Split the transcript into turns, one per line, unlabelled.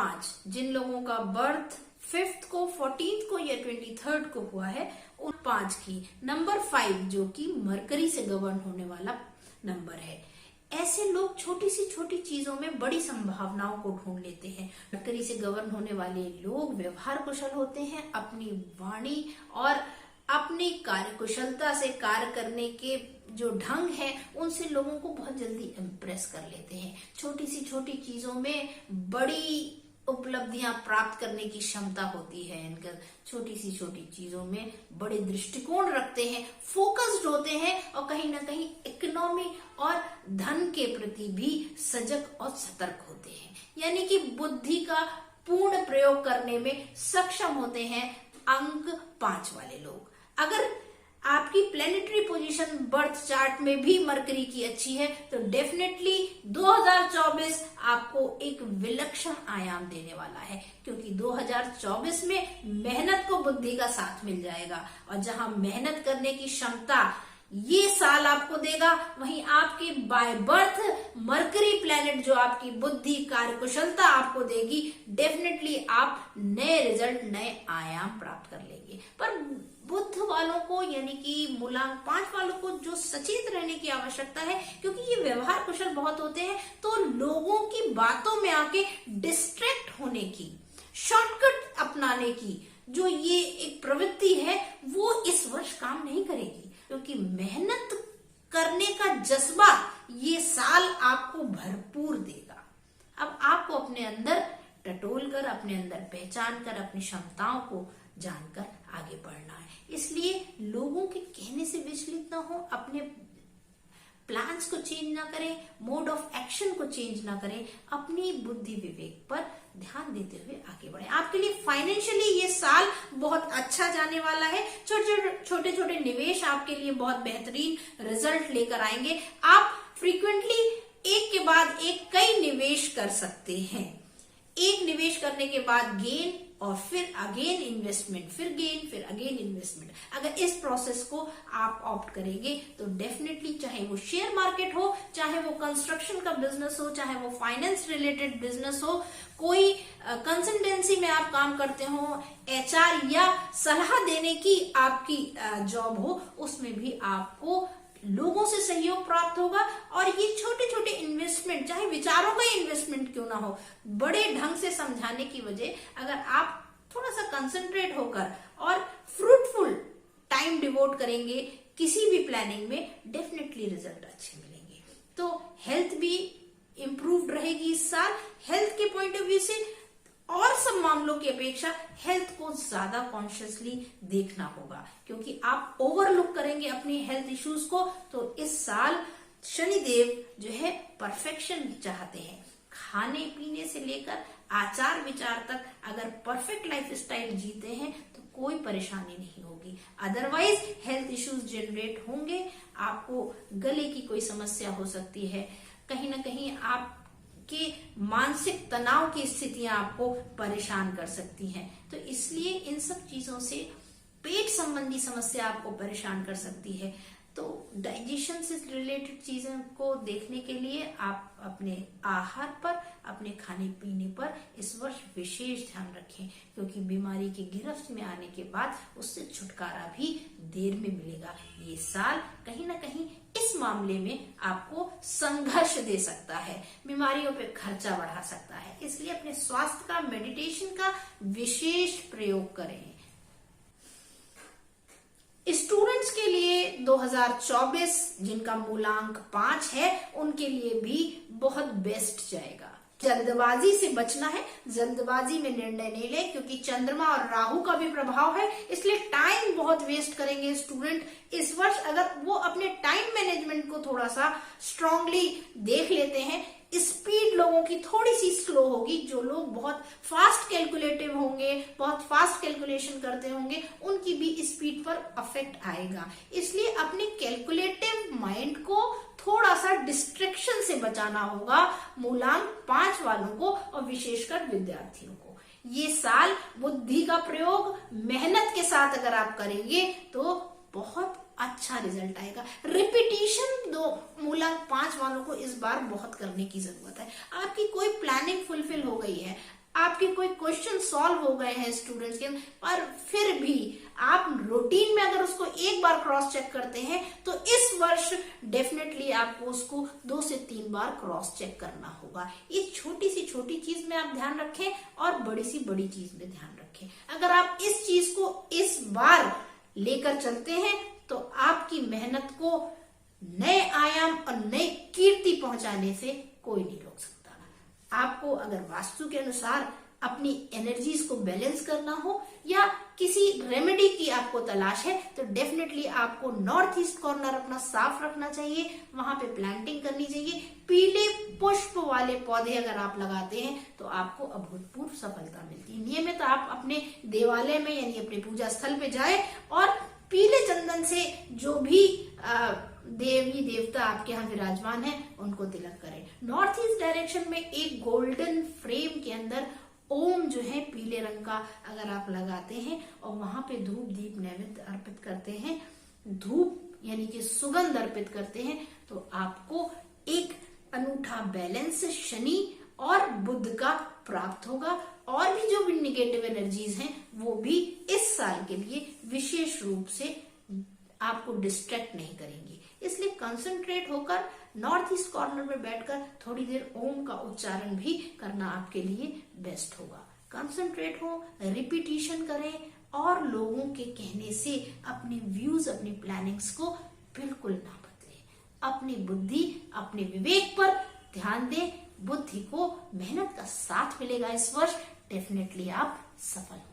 5, जिन लोगों का birth 5th को, 14th को या 23rd को हुआ है, उन 5 की। नंबर 5 जो कि मरकरी से गवर्न होने वाला नंबर है। ऐसे लोग छोटी सी छोटी चीजों में बड़ी संभावनाओं को ढूंढ लेते हैं। मरकरी से गवर्न होने वाले लोग व्यवहार कुशल होते हैं। अपनी वाणी और अपनी कार्यकुशलता से कार्य करने के जो ढंग है, उनसे लोगों को बहुत जल्दी इम्प्रेस कर लेते हैं। छोटी सी छोटी चीजों में बड़ी उपलब्धियां प्राप्त करने की क्षमता होती है इनका। छोटी सी छोटी चीजों में बड़े दृष्टिकोण रखते हैं, फोकस्ड होते हैं और कहीं ना कहीं इकोनॉमी और धन के प्रति भी सजग और सतर्क होते हैं। यानी कि बुद्धि का पूर्ण प्रयोग करने में सक्षम होते हैं अंक 5 वाले लोग। अगर आपकी प्लेनेटरी पोजीशन बर्थ चार्ट में भी मरकरी की अच्छी है तो डेफिनेटली 2024 आपको एक विलक्षण आयाम देने वाला है, क्योंकि 2024 में मेहनत को बुद्धि का साथ मिल जाएगा। और जहां मेहनत करने की क्षमता ये साल आपको देगा, वहीं आपके बाय बर्थ मरकरी प्लेनेट जो आपकी बुद्धि कार्यकुशलता आपको देगी, डेफिनेटली आप नए रिजल्ट, नए आयाम प्राप्त कर लेंगे। पर बुध वालों को यानी कि मूलांक 5 वालों को जो सचेत रहने की आवश्यकता है, क्योंकि ये व्यवहार कुशल बहुत होते हैं, तो लोगों की बातों में आके डिस्ट्रैक्ट होने की, शॉर्टकट अपनाने की जो ये एक प्रवृत्ति है, वो इस वर्ष काम नहीं करेगी। क्योंकि मेहनत करने का जज्बा ये साल आपको भरपूर देगा। अब आपको अपने अंदर टटोल कर, अपने अंदर पहचान कर, अपनी क्षमताओं को जानकर आगे बढ़ना है। इसलिए लोगों के कहने से विचलित ना हो, अपने प्लान्स को चेंज ना करें, मोड ऑफ एक्शन को चेंज ना करें, अपनी बुद्धि विवेक पर ध्यान देते हुए आगे बढ़े। आपके लिए फाइनेंशियली ये साल बहुत अच्छा जाने वाला है। छोटे छोटे निवेश आपके लिए बहुत बेहतरीन रिजल्ट लेकर आएंगे। आप फ्रीक्वेंटली एक के बाद एक कई निवेश कर सकते हैं। एक निवेश करने के बाद गेन और फिर अगेन इन्वेस्टमेंट, फिर गेन, फिर अगेन इन्वेस्टमेंट। अगर इस प्रोसेस को आप ऑप्ट करेंगे तो डेफिनेटली, चाहे वो शेयर मार्केट हो, चाहे वो कंस्ट्रक्शन का बिजनेस हो, चाहे वो फाइनेंस रिलेटेड बिजनेस हो, कोई कंसल्टेंसी में आप काम करते हो, एचआर या सलाह देने की आपकी जॉब हो, उसमें भी आपको लोगों से सहयोग प्राप्त होगा। और ये छोटे छोटे इन्वेस्टमेंट, चाहे विचारों का इन्वेस्टमेंट क्यों ना हो, बड़े ढंग से समझाने की वजह अगर आप थोड़ा सा कंसंट्रेट होकर और फ्रूटफुल टाइम डिवोट करेंगे किसी भी प्लानिंग में, डेफिनेटली रिजल्ट अच्छे मिलेंगे। तो हेल्थ भी इंप्रूव्ड रहेगी इस साल। हेल्थ के पॉइंट ऑफ व्यू से और सब मामलों की अपेक्षा हेल्थ को ज्यादा कॉन्शियसली देखना होगा, क्योंकि आप ओवरलुक करेंगे अपनी हेल्थ इश्यूज को। तो इस साल शनिदेव जो है परफेक्शन चाहते हैं। खाने पीने से लेकर आचार विचार तक अगर परफेक्ट लाइफ स्टाइल जीते हैं तो कोई परेशानी नहीं होगी। अदरवाइज हेल्थ इश्यूज जनरेट होंगे। आपको गले की कोई समस्या हो सकती है, कहीं ना कहीं आप के मानसिक तनाव की स्थितियां आपको परेशान कर सकती हैं। तो इसलिए इन सब चीजों से पेट संबंधी समस्या आपको परेशान कर सकती है। तो डाइजेशन से रिलेटेड चीजों को देखने के लिए आप अपने आहार पर, अपने खाने पीने पर इस वर्ष विशेष ध्यान रखें, क्योंकि बीमारी की गिरफ्त में आने के बाद उससे छुटकारा भी देर में मिलेगा। ये साल कहीं ना कहीं इस मामले में आपको संघर्ष दे सकता है, बीमारियों पे खर्चा बढ़ा सकता है। इसलिए अपने स्वास्थ्य का, मेडिटेशन का विशेष प्रयोग करें। स्टूडेंट्स के लिए 2024 जिनका मूलांक 5 है, उनके लिए भी बहुत बेस्ट जाएगा। जल्दबाजी से बचना है, जल्दबाजी में निर्णय नहीं ले, क्योंकि चंद्रमा और राहु का भी प्रभाव है, इसलिए टाइम बहुत वेस्ट करेंगे स्टूडेंट इस वर्ष। अगर वो अपने टाइम मैनेजमेंट को थोड़ा सा स्ट्रांगली देख लेते हैं, स्पीड लोगों की थोड़ी सी स्लो होगी। जो लोग बहुत फास्ट कैलकुलेटिव होंगे, बहुत फास्ट कैलकुलेशन करते होंगे, उनकी भी स्पीड पर अफेक्ट आएगा। इसलिए अपने कैलकुलेटिव माइंड को थोड़ा सा डिस्ट्रैक्शन से बचाना होगा मूलांक 5 वालों को और विशेषकर विद्यार्थियों को। ये साल बुद्धि का प्रयोग मेहनत के साथ अगर आप करेंगे तो बहुत अच्छा रिजल्ट आएगा। रिपीटिशन मूलांक 5 वालों को इस बार बहुत करने की जरूरत है। आपकी कोई प्लानिंग फुलफिल हो गई है, आपके कोई क्वेश्चन सॉल्व हो गए हैं स्टूडेंट्स के, पर फिर भी आप रूटीन में अगर उसको एक बार क्रॉस चेक करते हैं तो इस वर्ष डेफिनेटली आपको उसको 2 से 3 बार क्रॉस चेक करना होगा। इस छोटी सी छोटी चीज में आप ध्यान रखें और बड़ी सी बड़ी चीज में ध्यान रखें। अगर आप इस चीज को इस बार लेकर चलते हैं तो आपकी मेहनत को नए आयाम और नई कीर्ति पहुंचाने से कोई नहीं रोक सकता। आपको अगर वास्तु के अनुसार अपनी एनर्जीज को बैलेंस करना हो या किसी रेमेडी की आपको तलाश है तो डेफिनेटली आपको नॉर्थ ईस्ट कॉर्नर अपना साफ रखना चाहिए, वहां पे प्लांटिंग करनी चाहिए। पीले पुष्प वाले पौधे अगर आप लगाते हैं तो आपको अभूतपूर्व सफलता मिलती है। नियमित आप अपने देवालय में यानी अपने पूजा स्थल पे जाए और पीले चंदन से जो भी देवी देवता आपके यहाँ विराजमान है उनको तिलक करें। नॉर्थ ईस्ट डायरेक्शन में एक गोल्डन फ्रेम के अंदर ओम जो है पीले रंग का अगर आप लगाते हैं और वहां पे धूप दीप नैवेद्य अर्पित करते हैं, धूप यानी कि सुगंध अर्पित करते हैं, तो आपको एक अनूठा बैलेंस शनि और बुध का प्राप्त होगा और भी जो भी निगेटिव एनर्जीज हैं वो भी इस साल के लिए विशेष रूप से आपको डिस्ट्रैक्ट नहीं करेंगी। इसलिए कंसंट्रेट होकर नॉर्थ ईस्ट कॉर्नर में बैठकर थोड़ी देर ओम का उच्चारण भी करना आपके लिए बेस्ट होगा। कंसंट्रेट हो, रिपीटिशन करें और लोगों के कहने से अपने व्यूज अपनी प्लानिंग्स को बिल्कुल ना बदलें। अपनी बुद्धि अपने विवेक पर ध्यान दें, बुद्धि को मेहनत का साथ मिलेगा इस वर्ष, डेफिनेटली आप सफल